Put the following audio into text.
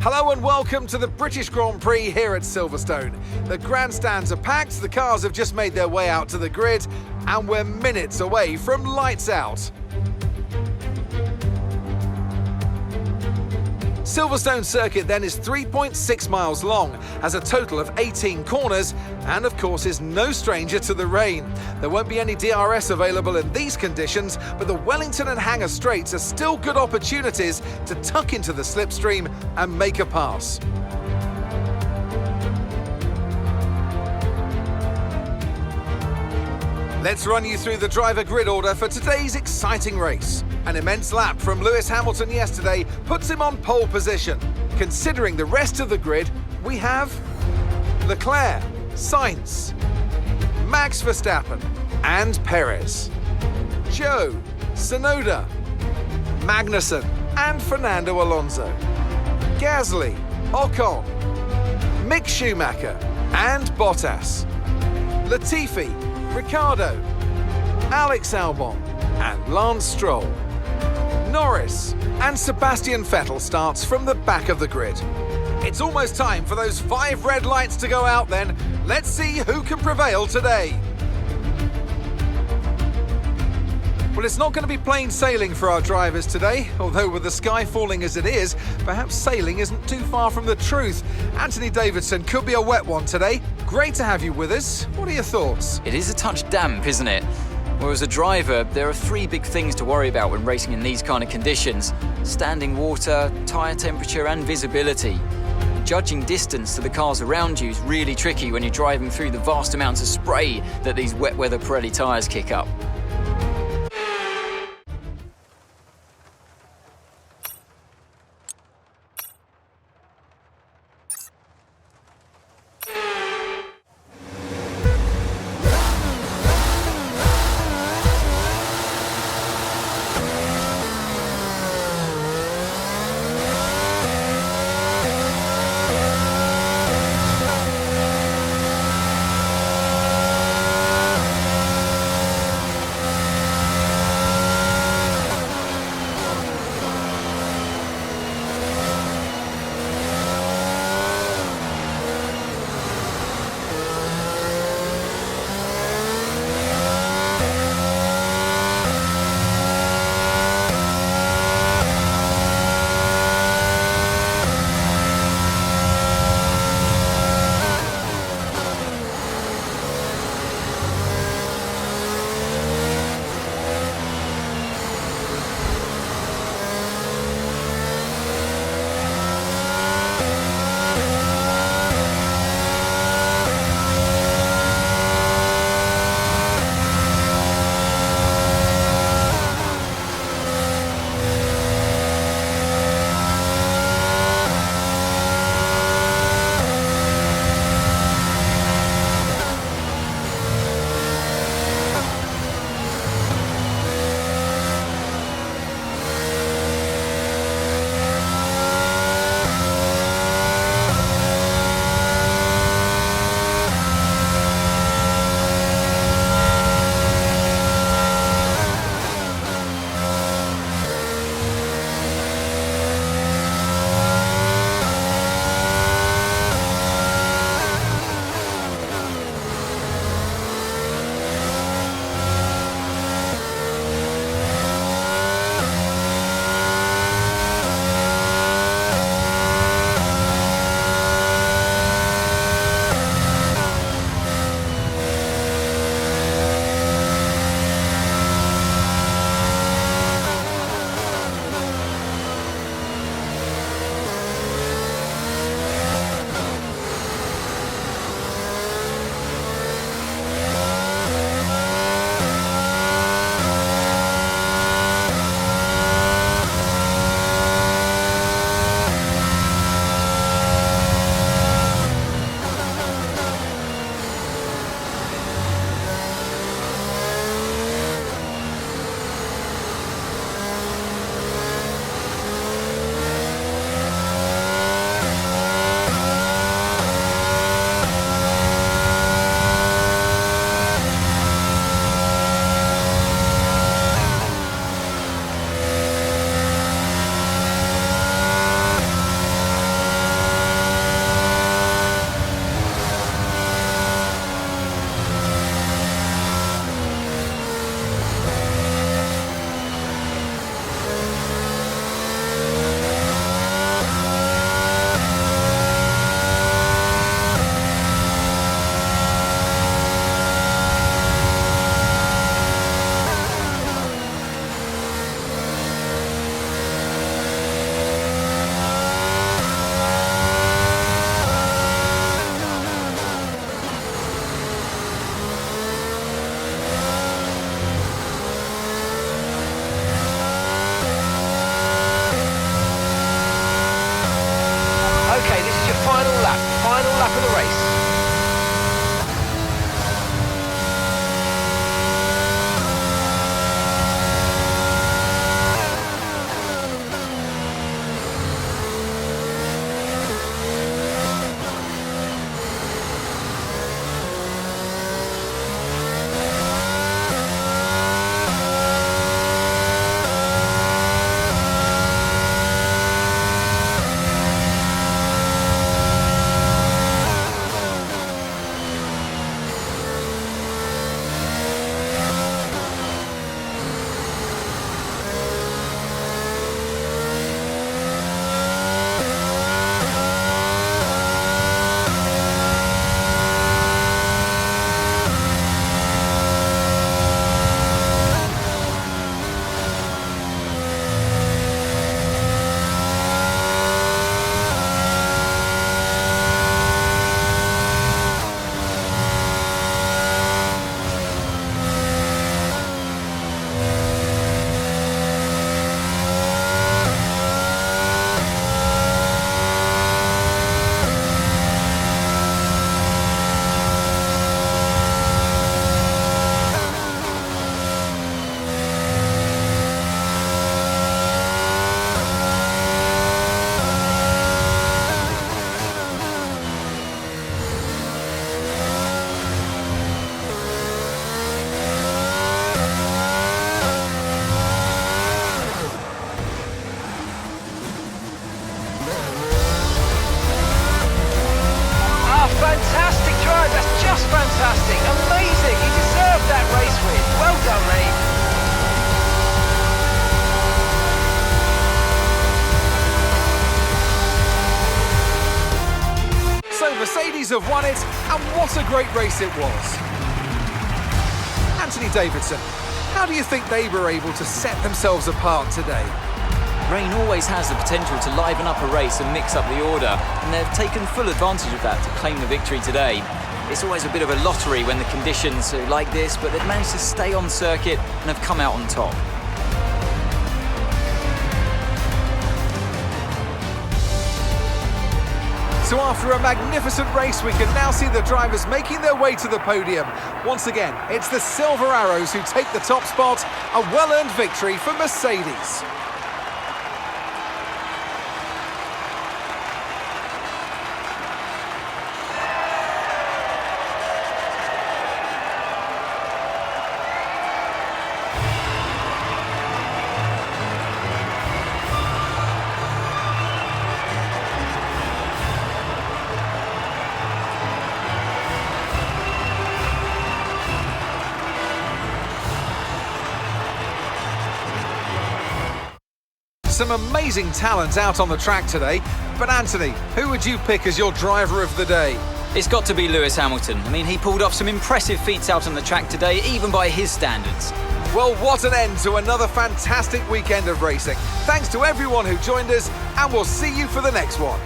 Hello and welcome to the British Grand Prix here at Silverstone. The grandstands are packed, the cars have just made their way out to the grid, and we're minutes away from lights out. Silverstone circuit then is 3.6 miles long, has a total of 18 corners, and of course is no stranger to the rain. There won't be any DRS available in these conditions, but the Wellington and Hangar straights are still good opportunities to tuck into the slipstream and make a pass. Let's run you through the driver grid order for today's exciting race. An immense lap from Lewis Hamilton yesterday puts him on pole position. Considering the rest of the grid, we have Leclerc, Sainz, Max Verstappen and Perez, Joe, Tsunoda, Magnussen and Fernando Alonso, Gasly, Ocon, Mick Schumacher and Bottas, Latifi, Ricciardo, Alex Albon and Lance Stroll. Norris and Sebastian Vettel starts from the back of the grid. It's almost time for those 5 red lights to go out then. Let's see who can prevail today. Well, it's not going to be plain sailing for our drivers today, although with the sky falling as it is, perhaps sailing isn't too far from the truth. Anthony Davidson could be a wet one today. Great to have you with us. What are your thoughts? It is a touch damp, isn't it? Well, as a driver, there are 3 big things to worry about when racing in these kind of conditions: standing water, tyre temperature and visibility. Judging distance to the cars around you is really tricky when you're driving through the vast amounts of spray that these wet weather Pirelli tyres kick up. have won it, and what a great race it was. Anthony Davidson, how do you think they were able to set themselves apart today? Rain always has the potential to liven up a race and mix up the order, and they've taken full advantage of that to claim the victory today. It's always a bit of a lottery when the conditions are like this, but they've managed to stay on circuit and have come out on top. So after a magnificent race, we can now see the drivers making their way to the podium. Once again, it's the Silver Arrows who take the top spot, a well-earned victory for Mercedes. Some amazing talent out on the track today. But Anthony, who would you pick as your driver of the day? It's got to be Lewis Hamilton. I mean, he pulled off some impressive feats out on the track today, even by his standards. Well, what an end to another fantastic weekend of racing. Thanks to everyone who joined us, and we'll see you for the next one.